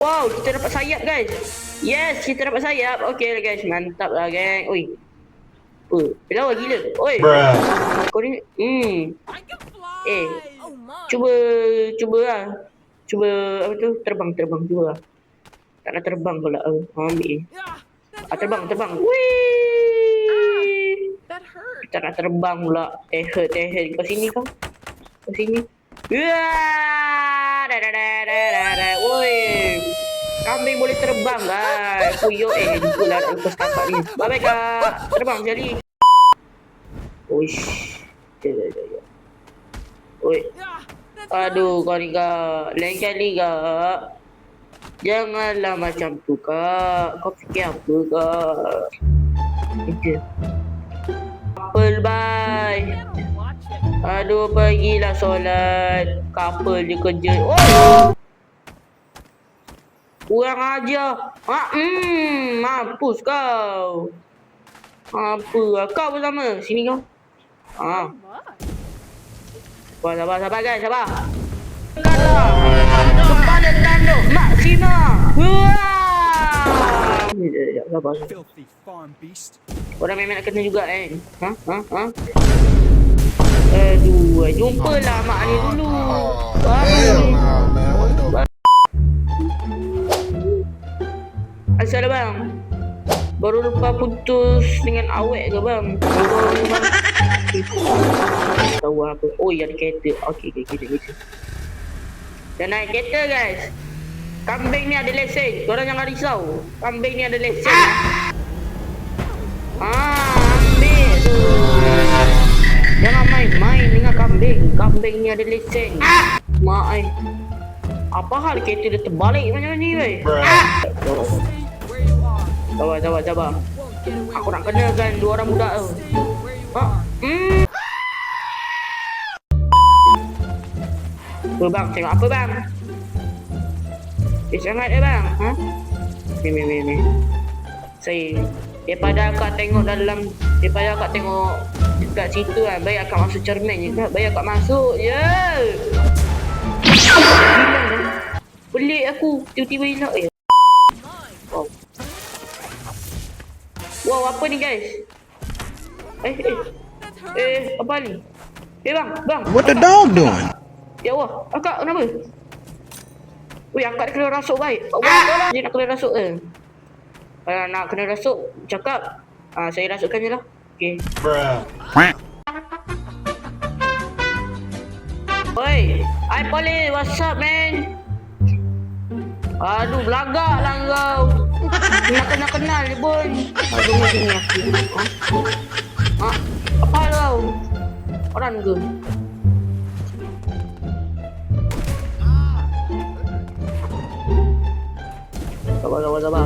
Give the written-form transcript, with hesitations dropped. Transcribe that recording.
Wow, kita dapat sayap guys. Yes, kita dapat sayap. Okey lah guys, mantap lah geng. Oi. Lawa gila. Oi. Kau ni cuba lah. Cuba apa tu? Terbang cuba lah. Tak nak terbang pula. Ambil. Terbang. Wih. Tak nak terbang pula. Hurt. Kau sini kau. Kau sini. Woi. Kambing boleh terbang guys. Puyuk jumpa lah lepas tapak ni. Bye kak. Terbang jadi. Uish. Jap. Oi. Aduh kau ni kak. Lain kali kak. Janganlah macam tu kak. Kau fikir apa kak? Itu. Couple bye. Aduh pergilah solat. Couple je kerja. Oh. Kurang ajar. Mampus kau. Apa? Kau bersama. Sini kau. Sabar guys, sabar. Kepala tanduk maksima. Sabar. Orang memang nak kena juga kan? Aduh, jumpalah mak ni dulu. Asal bang? Baru lepas putus dengan awet ke bang? Tahu apa? Oh, ada kereta. Okey, kita. Dah naik kereta guys. Kambing ni ada lesen. Korang jangan risau. Kambing ni ada lesen. Ambil tu. Jangan main-main dengan kambing. Kambing ni ada lesen. Mak ai. Apa hal kereta dia terbalik macam ni weh? Sabar. Aku nak kenakan dua orang budak tu. Apa bang? Tengok apa bang? Sangat bang? Ni. Saya daripada akak tengok dekat situ kan, baik akak masuk cermin je kak. Baik akak masuk je. Pelik aku tiba-tiba hilang. Wow, apa ni guys? Apa ni? Bang. What the dog doing? Ya Allah, akak kenapa? Weh, akak nak kena rasuk baik. Dia nak kena rasuk ke? Kalau nak kena rasuk, cakap. Saya rasukkan je lah. Okay. Oi, I Police, what's up man? Aduh, belagak lah kau. Nak kenal je pun. Aduh, sini aku. Apa kau? Orang ke? Sabar.